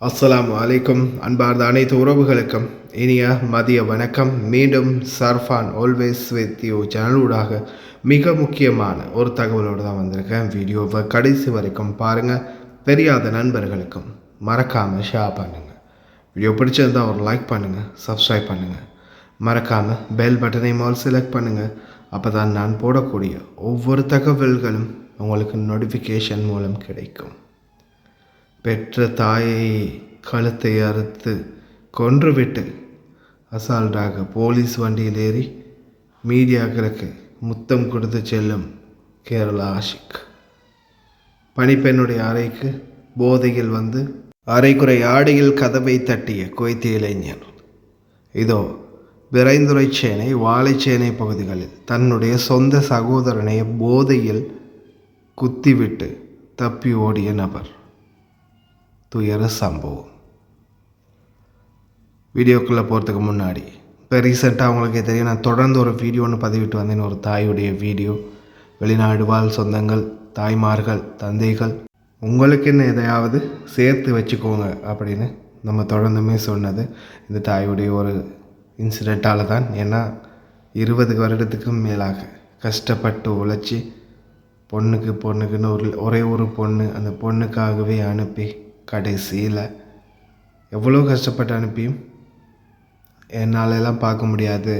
அஸ்ஸலாமு அலைக்கும். அன்பார்ந்த அனைத்து உறவுகளுக்கும் இனிய மதிய வணக்கம். மீண்டும் சர்ஃபான் ஆல்வேஸ் வித் யூ சேனலூடாக மிக முக்கியமான ஒரு தகவலோடு தான் வந்திருக்கேன். வீடியோவை கடைசி வரைக்கும் பாருங்கள். தெரியாத நண்பர்களுக்கும் மறக்காமல் ஷேர் பண்ணுங்கள். வீடியோ பிடிச்சிருந்தால் ஒரு லைக் பண்ணுங்கள், சப்ஸ்கிரைப் பண்ணுங்கள். மறக்காமல் பெல் பட்டனையும் ஆல் செலக்ட் பண்ணுங்கள். அப்போ தான் நான் போடக்கூடிய ஒவ்வொரு தகவல்களும் உங்களுக்கு நோட்டிஃபிகேஷன் மூலம் கிடைக்கும். பெற்ற தாயை கழுத்தை அறுத்து கொன்றுவிட்டு அசால்ட்டாக போலீஸ் வண்டியில் ஏறி மீடியாக்களுக்கு முத்தம் கொடுத்து செல்லும் கேரளா ஆஷிக். பணிப்பெண்ணுடைய அறைக்கு போதையில் வந்து அரைக்குறை ஆடையில் கதவை தட்டிய குவைத்திய இளைஞர். இதோ விரைந்துரைச்சேனை வாழைச்சேனை பகுதிகளில் தன்னுடைய சொந்த சகோதரனை போதையில் குத்திவிட்டு தப்பி ஓடிய நபர். துயர சம்பவம். வீடியோக்குள்ளே போகிறதுக்கு முன்னாடி இப்போ ரீசெண்டாக அவங்களுக்கே தெரியும், நான் தொடர்ந்து ஒரு வீடியோ ஒன்று பதிவிட்டு வந்தேன். ஒரு தாயுடைய வீடியோ. வெளிநாடு வாழ் சொந்தங்கள், தாய்மார்கள், தந்தைகள், உங்களுக்குன்னு எதையாவது சேர்த்து வச்சுக்கோங்க அப்படின்னு நம்ம தொடர்ந்துமே சொன்னது இந்த தாயுடைய ஒரு இன்சிடெண்ட்டால் தான். ஏன்னா 20 வருடத்துக்கும் மேலாக கஷ்டப்பட்டு உழைச்சி பொண்ணுக்குன்னு ஒரே ஒரு பொண்ணு, அந்த பொண்ணுக்காகவே அனுப்பி கடைசியில் எவ்வளோ கஷ்டப்பட்டு அனுப்பியும் என்னாலெல்லாம் பார்க்க முடியாது,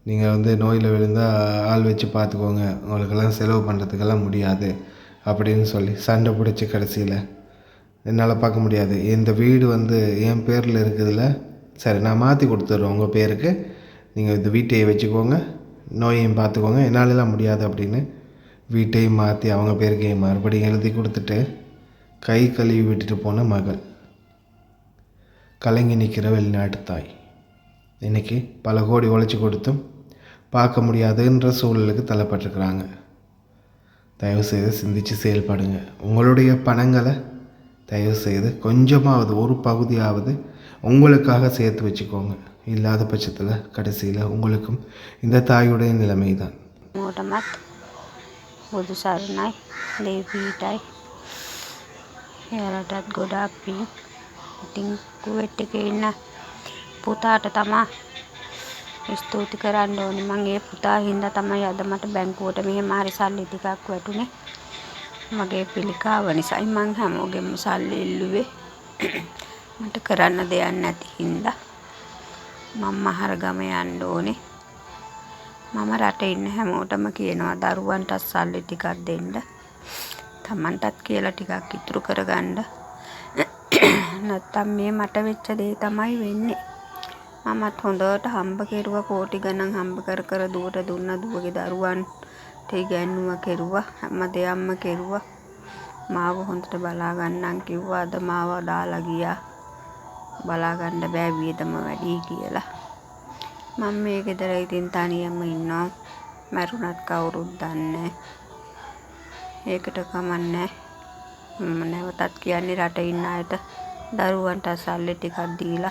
நீங்கள் நோயில் விழுந்தால் ஆள் வச்சு பார்த்துக்கோங்க, உங்களுக்கெல்லாம் செலவு பண்ணுறதுக்கெல்லாம் முடியாது அப்படின்னு சொல்லி சண்டை பிடிச்சி கடைசியில் என்னால் பார்க்க முடியாது, இந்த வீடு என் பேரில் இருக்குதுல்ல, சரி நான் மாற்றி கொடுத்துட்றேன் உங்கள் பேருக்கு, நீங்கள் இந்த வீட்டையை வச்சுக்கோங்க, நோயையும் பார்த்துக்கோங்க, என்னாலெல்லாம் முடியாது அப்படின்னு வீட்டையும் மாற்றி அவங்க பேருக்கு மறுபடியும் எழுதி கொடுத்துட்டு கை கழுவி விட்டுட்டு போன மகள். கலங்கி நிற்கிற வெளிநாட்டு தாய். இன்றைக்கி பல கோடி உழைச்சி கொடுத்தும் பார்க்க முடியாதுன்ற சூழலுக்கு தள்ளப்பட்டிருக்கிறாங்க. தயவுசெய்து சிந்தித்து செயல்படுங்க. உங்களுடைய பணங்களை தயவுசெய்து கொஞ்சமாவது ஒரு பகுதியாவது உங்களுக்காக சேர்த்து வச்சுக்கோங்க. இல்லாத பட்சத்தில் கடைசியில் உங்களுக்கும் இந்த தாயுடைய நிலைமை தான். එයාලටත් ගොඩාක් පිං. ඉතින් කුවේට් එකේ ඉන්න පුතාට තමයි ස්තුති කරන්න ඕනේ. මං ඒ පුතා හින්දා තමයි අද මට බැංකුවට මෙහෙම හරි සල්ලි ටිකක් වැටුනේ. මගේ පිළිකාව නිසායි මං හැමෝගෙම සල්ලි ඉල්ලුවේ. මට කරන්න දෙයක් නැති හින්දා මම මහර ගම යන්න ඕනේ. මම රටේ ඉන්න හැමෝටම කියනවා දරුවන්ටත් සල්ලි ටිකක් දෙන්න. තමන්ටත් කියලා ටිකක් ඉතුරු කරගන්න. නැත්තම් මේ මට වෙච්ච දේ තමයි වෙන්නේ. මමත් හොඳට හම්බ කෙරුවා, කෝටි ගණන් හම්බ කර දුවට දුන්න, දුවගේ දරුවන්ට ඉගැන්නුවා, කෙරුවා, හැම දෙයක්ම කෙරුවා. මාව හොඳට බලා ගන්නන් කිව්වා. අද මාව දාලා ගියා. බලා ගන්න බෑ වියදම වැඩි කියලා. මම මේ ගෙදර ඉතින් තනියම ඉන්නවා. මරුණත් කවුරුත් දන්නේ. ඒකට කමන්නේ. නැවතත් කියන්නේ රටේ ඉන්න අයට දරුවන්ට සල්ලි ටිකක් දීලා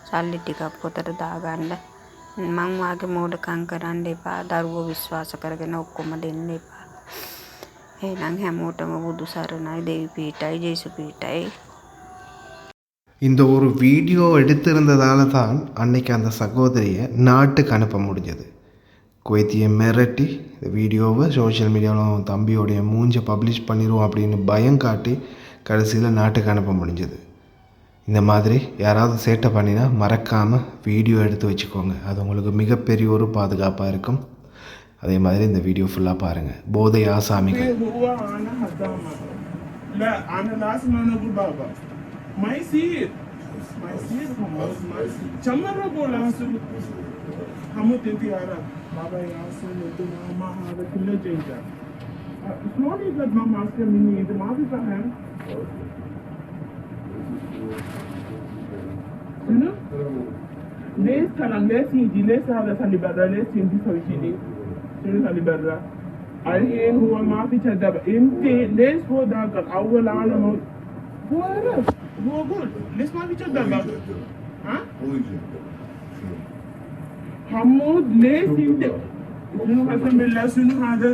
සල්ලි ටිකක් පොතට දාගන්න. මං වාගේ මෝඩකම් කරන්න එපා. දරුවෝ විශ්වාස කරගෙන ඔක්කොම දෙන්න එපා. එහෙනම් හැමෝටම බුදු සරණයි, தேவி பீட்டாய், ஜேசு பீட்டாய். இந்த ஒரு வீடியோ எடுத்திருந்ததால தான் அன்னைக்கு அந்த சகோதரியை நாட்டுக்கு அனுப்ப முடிஞ்சது. குவைத்தியை மிரட்டி இந்த வீடியோவை சோஷியல் மீடியாவில் தம்பியோடைய மூஞ்சை பப்ளிஷ் பண்ணிடுவோம் அப்படின்னு பயம் காட்டி கடைசியில் நாட்டுக்கு அனுப்ப முடிஞ்சது. இந்த மாதிரி யாராவது சேட்டை பண்ணினா மறக்காமல் வீடியோ எடுத்து வச்சுக்கோங்க. அது உங்களுக்கு மிகப்பெரிய ஒரு பாதுகாப்பாக இருக்கும். அதே மாதிரி இந்த வீடியோ ஃபுல்லாக பாருங்கள். போதை ஆசாமிகள். Baba Yasin itu mama ada kilo jenja. Slowly like mama asked me the mama is ahem. You know? Les kalang les hindi les ada sa libera les hindi sa wishini. Sino sa libera? Ay in huwa maafi chadab. Inti les ho dagat awal alam ho. Huwa good. Les maafi chadab. Huh? حمود ليه سنو حسن بالله سنو هذا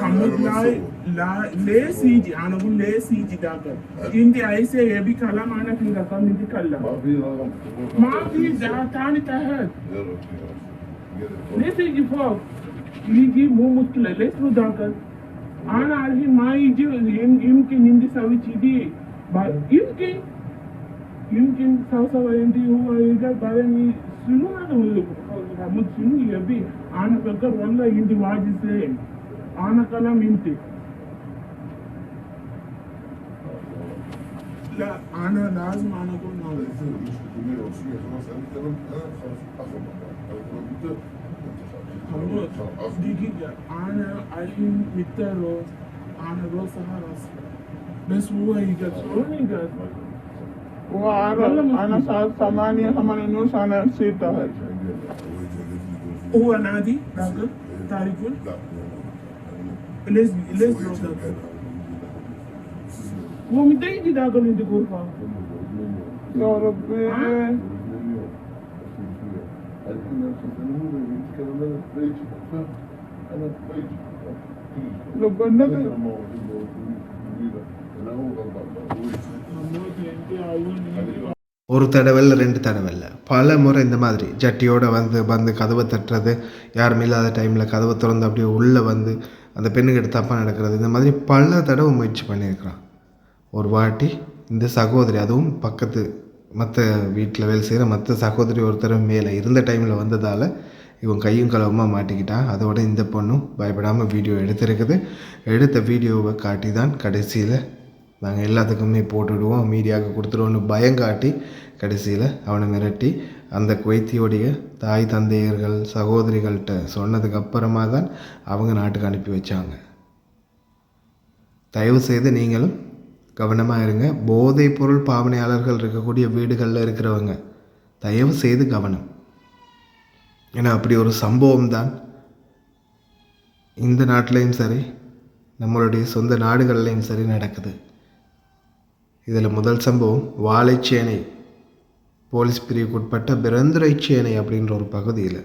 حمود لاي लेसीजी आना वो लेसीजी दाकर इंदी ऐसे ये भी कला माना फिर कम इंदी कला माँ भी जातानी तहत लेसीजी फॉक लीजी मुँह मुश्किल लेस लो दाकर आना आरही माँ इजी इनकी निंदी सभी चीज़ी इनकी साव इंदी हुआ इधर बारे में सुनो ना तो हम सुनो ये भी आना कर वाला इंदी वाजी से आना कला मिंती لا أنا لازم أنا أقول دقيقة أنا الحين مترو أنا روس هراس بس هو يقصروني وأنا ساعة 8 أنا 6 هو نادي داخل تعرفون ليش वो मिलता ही नहीं दाखल नहीं देखो का या रब्बे लो बंदा कर ஒரு தடவை இல்லை 2 தடவை இல்லை பல முறை இந்த மாதிரி ஜட்டியோடு வந்து கதவை தட்டுறது யாரும் இல்லாத டைமில் கதவை திறந்து அப்படியே உள்ளே வந்து அந்த பெண்ணுக்கிட்ட தப்பாக நடக்கிறது இந்த மாதிரி பல தடவை முயற்சி பண்ணியிருக்கிறான். ஒரு வாட்டி இந்த சகோதரி அதுவும் பக்கத்து மற்ற வீட்டில் வேலை செய்கிற மற்ற சகோதரி ஒருத்தர் மேலே இருந்த டைமில் வந்ததால் இவன் கையும் களவுமாக மாட்டிக்கிட்டான். அதோட இந்த பொண்ணும் பயப்படாமல் வீடியோ எடுத்திருக்குது. எடுத்த வீடியோவை காட்டி தான் கடைசியில் நாங்கள் எல்லாத்துக்குமே போட்டுவிடுவோம் மீடியாவுக்கு கொடுத்துருவோன்னு பயங்காட்டி கடைசியில் அவனை மிரட்டி அந்த குவைத்தியோடைய தாய் தந்தையர்கள் சகோதரிகள்கிட்ட சொன்னதுக்கு அப்புறமா தான் அவங்க நாட்டுக்கு அனுப்பி வச்சாங்க. தயவு செய்து நீங்களும் கவனமாக இருங்க. போதைப் பொருள் பாவனையாளர்கள் இருக்கக்கூடிய வீடுகளில் இருக்கிறவங்க தயவு செய்து கவனம். ஏன்னா அப்படி ஒரு சம்பவம் தான் இந்த நாட்டிலையும் சரி நம்மளுடைய சொந்த நாடுகள்லையும் சரி நடக்குது. இதில் முதல் சம்பவம் வாழைச்சேனை போலீஸ் பிரிவுக்குட்பட்ட பிறந்துரைச்சேனை அப்படின்ற ஒரு பகுதியில்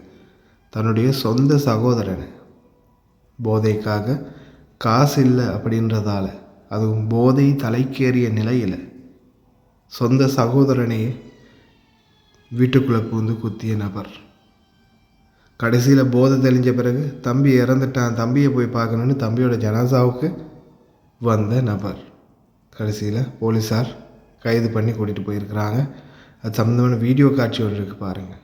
தன்னுடைய சொந்த சகோதரனை போதைக்காக காசு இல்லை அப்படின்றதால அதுவும் போதை தலைக்கேறிய நிலையில் சொந்த சகோதரனையே வீட்டுக்குள்ளே பூந்து குத்திய நபர். கடைசியில் போதை தெளிஞ்ச பிறகு தம்பி இறந்துட்டான், தம்பியை போய் பார்க்கணுன்னு தம்பியோட ஜனாசாவுக்கு வந்த நபர் கடைசியில் போலீஸார் கைது பண்ணி கூட்டிகிட்டு போயிருக்கிறாங்க. அது சம்மந்தமான வீடியோ காட்சி ஒன்று இருக்குது பாருங்கள்.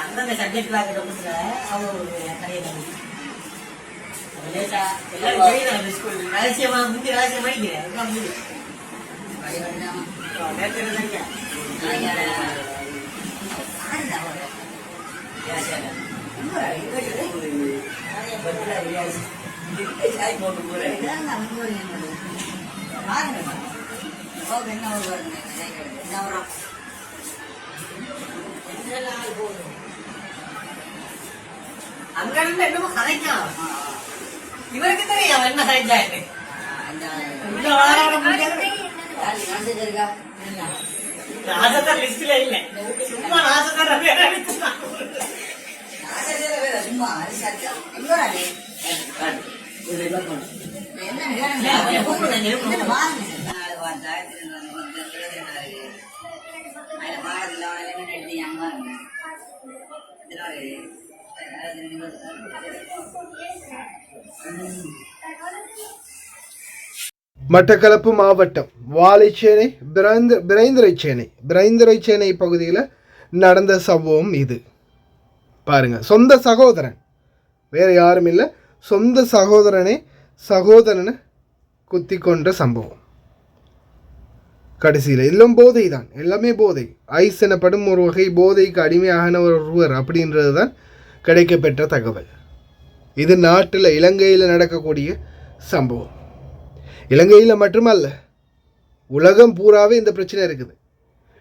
அந்த சப்ஜெக்ட் ரகசியமா முந்தி ரகசியமாயிக்கிறேன் அங்க இருந்து என்னமோ கதைக்கான். இவருக்கு தெரியும் என்ன கதைச்சாரு. ராஜதர் லிஸ்ட்ல இல்ல, சும்மா ராஜதர் சும்மா மட்டக்களப்பு மாவட்டம் வாழைச்சேனை பிரைந்துரைச்சேனை பகுதியில் நடந்த சம்பவம் இது. பாருங்கள், சொந்த சகோதரன், வேறு யாரும் இல்லை, சொந்த சகோதரனை குத்தி கொன்ற சம்பவம். கடைசியில் எல்லாம் போதை தான், எல்லாமே போதை. ஐஸ் எனப்படும் ஒரு வகை போதைக்கு அடிமையான ஒருவர் அப்படின்றது தான் கிடைக்கப்பெற்ற தகவல். இது நாட்டில் இலங்கையில் நடக்கக்கூடிய சம்பவம். இலங்கையில் மட்டுமல்ல, உலகம் பூராவே இந்த பிரச்சனை இருக்குது.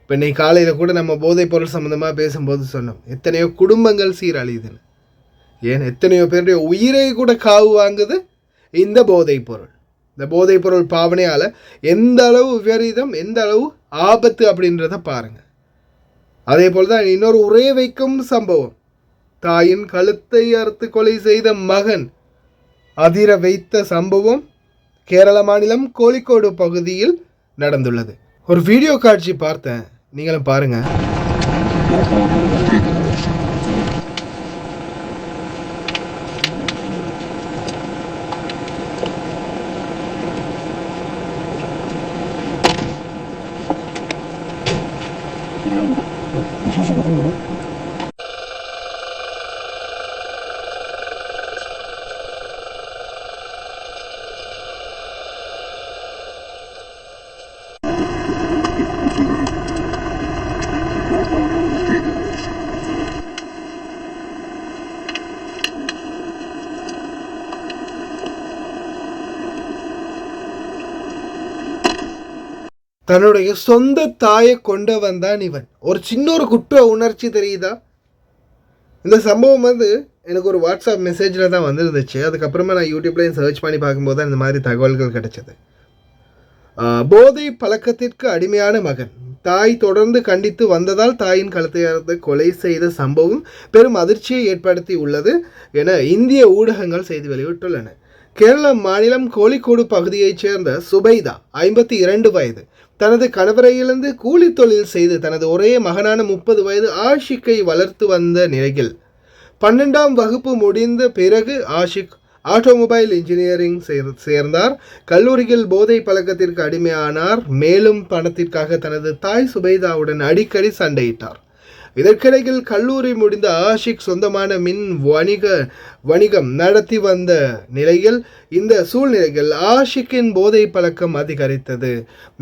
இப்போ இன்னைக்கு காலையில் கூட நம்ம போதைப் பொருள் சம்மந்தமாக பேசும்போது சொன்னோம், எத்தனையோ குடும்பங்கள் சீரழியுதுன்னு. ஏன் எத்தனையோ பேருடைய உயிரை கூட காவு வாங்குது இந்த போதைப் பொருள். இந்த போதைப் பொருள் பாவனையால் எந்த அளவு விபரீதம், எந்த அளவு ஆபத்து அப்படின்றத பாருங்கள். அதே போல் தான் இன்னொரு உரைய வைக்கும் சம்பவம், தாயின் கழுத்தை அறுத்து கொலை செய்த மகன் அதிர வைத்த சம்பவம் கேரள மாநிலம் கோழிக்கோடு பகுதியில் நடந்துள்ளது. ஒரு வீடியோ காட்சி பார்த்தேன், நீங்களும் பாருங்கள். தன்னுடைய சொந்த தாயை கொண்டவன் தான் இவன். ஒரு சின்ன ஒரு குற்ற உணர்ச்சி தெரியுதா? இந்த சம்பவம் எனக்கு ஒரு வாட்ஸ்அப் மெசேஜில் தான் வந்துருந்துச்சு. அதுக்கப்புறமா நான் யூடியூப்லையும் சர்ச் பண்ணி பார்க்கும்போது தான் இந்த மாதிரி தகவல்கள் கிடைச்சது. போதை பழக்கத்திற்கு அடிமையான மகன் தாய் தொடர்ந்து கண்டித்து வந்ததால் தாயின் கழுத்தை அறுத்து கொலை செய்த சம்பவம் பெரும் அதிர்ச்சியை ஏற்படுத்தி உள்ளது என இந்திய ஊடகங்கள் செய்தி வெளியிட்டுள்ளன. கேரள மாநிலம் கோழிக்கோடு பகுதியைச் சேர்ந்த சுபைதா 52 வயது தனது கணவரை இழந்து கூலி தொழில் செய்து தனது ஒரே மகனான 30 வயது ஆஷிக்கை வளர்த்து வந்த நிலையில் 12ஆம் வகுப்பு முடிந்த பிறகு ஆஷிக் ஆட்டோமொபைல் இன்ஜினியரிங் சேர்ந்தார். கல்லூரியில் போதை பழக்கத்திற்கு அடிமையானார். மேலும் பணத்திற்காக தனது தாய் சுபைதாவுடன் அடிக்கடி சண்டையிட்டார். இதற்கிடையில் கல்லூரி முடிந்த ஆஷிக் சொந்தமான மின் வணிகம் நடத்தி வந்த நிலையில் இந்த சூழ்நிலையில் ஆஷிக்கின் போதை பழக்கம் அதிகரித்தது.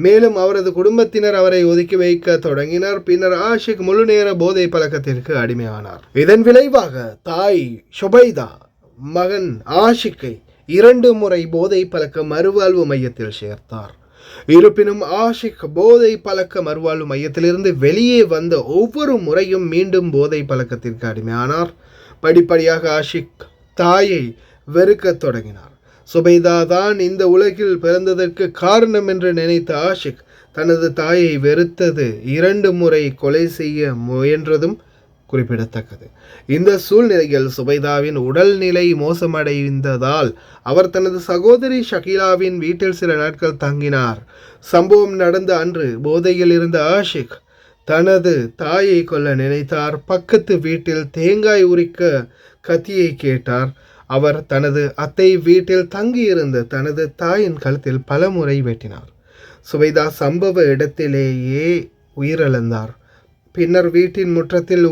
மேலும் அவரது குடும்பத்தினர் அவரை ஒதுக்கி வைக்க தொடங்கினர். பின்னர் ஆஷிக் முழுநேர போதை பழக்கத்திற்கு அடிமையானார். இதன் விளைவாக தாய் சுபைதா மகன் ஆஷிக்கை 2 முறை போதை பழக்க மறுவாழ்வு மையத்தில் சேர்த்தார். இருப்பினும் ஆஷிக் போதை பழக்க மறுவாழ்வு மையத்திலிருந்து வெளியே வந்த ஒவ்வொரு முறையும் மீண்டும் போதை பழக்கத்திற்கு அடிமையானார். படிப்படியாக ஆஷிக் தாயை வெறுக்க தொடங்கினார். சுபைதா தான் இந்த உலகில் பிறந்ததற்கு காரணம் என்று நினைத்த ஆஷிக் தனது தாயை வெறுத்தது, 2 முறை கொலை செய்ய முயன்றதும் குறிப்பிடத்தக்கது. இந்த சூழ்நிலையில் சுபைதாவின் உடல்நிலை மோசமடைந்ததால் அவர் தனது சகோதரி ஷகீலாவின் வீட்டில் சில நாட்கள் தங்கினார். சம்பவம் நடந்த அன்று போதையில் இருந்த ஆஷிக் தனது தாயை கொல்ல நினைத்தார். பக்கத்து வீட்டில் தேங்காய் உரிக்க கத்தியை கேட்டார். அவர் தனது அத்தை வீட்டில் தங்கியிருந்த தனது தாயின் கழுத்தில் பல முறை வெட்டினார். சுபைதா சம்பவ இடத்திலேயே உயிரிழந்தார். பின்னர் வீட்டின் முற்றத்தில்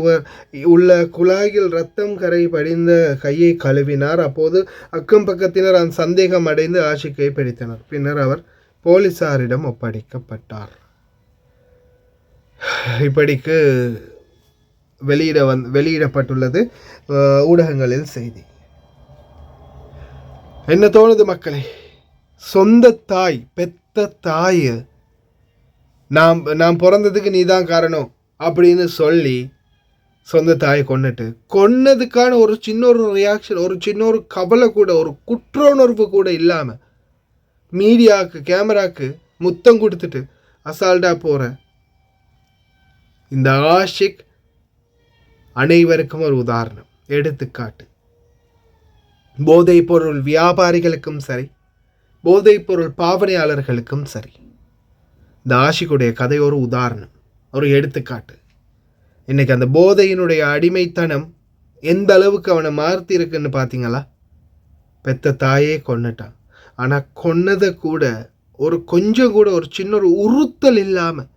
உள்ள குழாயில் இரத்தம் கரை படிந்த கையை கழுவினார். அப்போது அக்கம் பக்கத்தினர் அந்த சந்தேகம் அடைந்து ஆஷிக்கை பிடித்தனர். பின்னர் அவர் போலீசாரிடம் ஒப்படைக்கப்பட்டார். இப்படிக்கு வெளியிடப்பட்டுள்ளது ஊடகங்களில் செய்தி. என்ன தோணுது மக்களே? சொந்த தாய், பெத்த தாய், நாம் பிறந்ததுக்கு நீதான் காரணம் அப்படின்னு சொல்லி சொந்த தாயை கொன்னதுக்கான ஒரு சின்ன ஒரு ரியாக்ஷன், ஒரு சின்ன ஒரு கவலை கூட, ஒரு குற்ற உணர்வு கூட இல்லாமல் மீடியாவுக்கு கேமராவுக்கு முத்தம் கொடுத்துட்டு அசால்ட்டாக போகிற இந்த ஆஷிக் அனைவருக்கும் ஒரு உதாரணம், எடுத்துக்காட்டு. போதைப் பொருள் வியாபாரிகளுக்கும் சரி, போதைப் பொருள் பாவனையாளர்களுக்கும் சரி, இந்த ஆஷிக்குடைய கதை ஒரு உதாரணம், ஒரு எடுத்துக்காட்டு. இன்றைக்கி அந்த போதையினுடைய அடிமைத்தனம் எந்த அளவுக்கு அவனை மாற்றி இருக்குன்னு பார்த்தீங்களா? பெத்த தாயே கொன்னுட்டான். ஆனால் கொன்னதை கூட ஒரு கொஞ்சம் கூட ஒரு சின்ன ஒரு உறுத்தல் இல்லாமல்,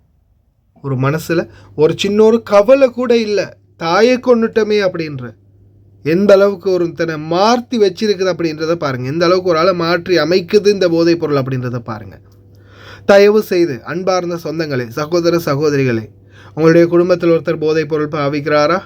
ஒரு மனசில் ஒரு சின்ன ஒரு கவலை கூட இல்லை, தாயை கொன்னுட்டமே அப்படின்ற எந்த அளவுக்கு ஒரு தன்னை மாற்றி வச்சிருக்குது அப்படின்றத பாருங்கள். எந்த அளவுக்கு ஒரு ஆளை மாற்றி அமைக்குது இந்த போதைப் பொருள் அப்படின்றத பாருங்கள். தயவு செய்து அன்பார்ந்த சொந்தங்களே, சகோதர சகோதரிகளே, உங்களுடைய குடும்பத்தில் ஒருத்தர் போதைப் பொருள் பாவிக்கிறாரா?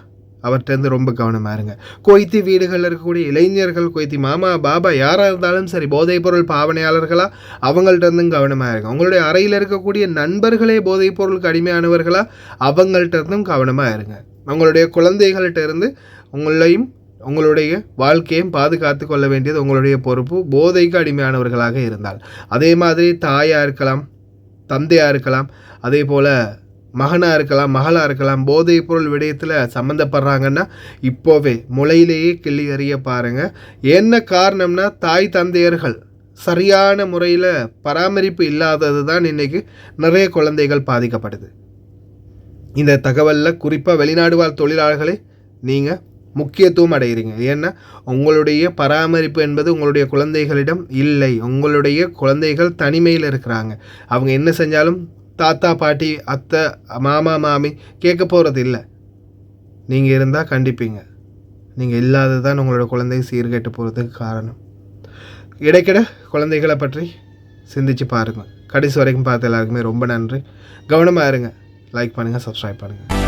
அவர்கிட்ட ரொம்ப கவனமாக இருங்க. கொய்த்தி வீடுகளில் இருக்கக்கூடிய இளைஞர்கள், கொய்த்தி மாமா பாபா யாராக இருந்தாலும் சரி, போதைப்பொருள் பாவனையாளர்களா அவங்கள்ட்ட இருந்தும் கவனமாக இருங்க. உங்களுடைய அறையில் இருக்கக்கூடிய நண்பர்களே போதைப்பொருளுக்கு அடிமையானவர்களா அவங்கள்ட்ட இருந்தும் கவனமாக இருங்க. உங்களுடைய குழந்தைகள்கிட்ட இருந்து உங்களையும் உங்களுடைய வாழ்க்கையும் பாதுகாத்து கொள்ள வேண்டியது உங்களுடைய பொறுப்பு, போதைக்கு அடிமையானவர்களாக இருந்தால். அதே மாதிரி தாயாக இருக்கலாம், தந்தையாக இருக்கலாம், அதே போல் மகனாக இருக்கலாம், மகளாக இருக்கலாம், போதைப் பொருள் விடயத்தில் சம்மந்தப்படுறாங்கன்னா இப்போவே முளையிலேயே கிள்ளி எறிய பாருங்கள். என்ன காரணம்னா தாய் தந்தையர்கள் சரியான முறையில் பராமரிப்பு இல்லாதது தான் இன்றைக்கி நிறைய குழந்தைகள் பாதிக்கப்படுது. இந்த தகவலில் குறிப்பாக வெளிநாடு வாழ் தொழிலாளர்களே நீங்கள் முக்கியத்துவம் அடைகிறீங்க. ஏன்னா உங்களுடைய பராமரிப்பு என்பது உங்களுடைய குழந்தைகளிடம் இல்லை. உங்களுடைய குழந்தைகள் தனிமையில் இருக்கிறாங்க. அவங்க என்ன செஞ்சாலும் தாத்தா பாட்டி அத்தை மாமா மாமி கேட்க போகிறது இல்லை. நீங்கள் இருந்தால் கண்டிப்பீங்க. நீங்கள் இல்லாதது தான் உங்களோட குழந்தை சீர்கெட்டு போகிறதுக்கு காரணம். இடைக்கிட குழந்தைகளை பற்றி சிந்திச்சு பாருங்கள். கடைசி வரைக்கும் பார்த்த எல்லாருக்குமே ரொம்ப நன்றி. கவனமாக இருங்க. லைக் பண்ணுங்கள், சப்ஸ்கிரைப் பண்ணுங்கள்.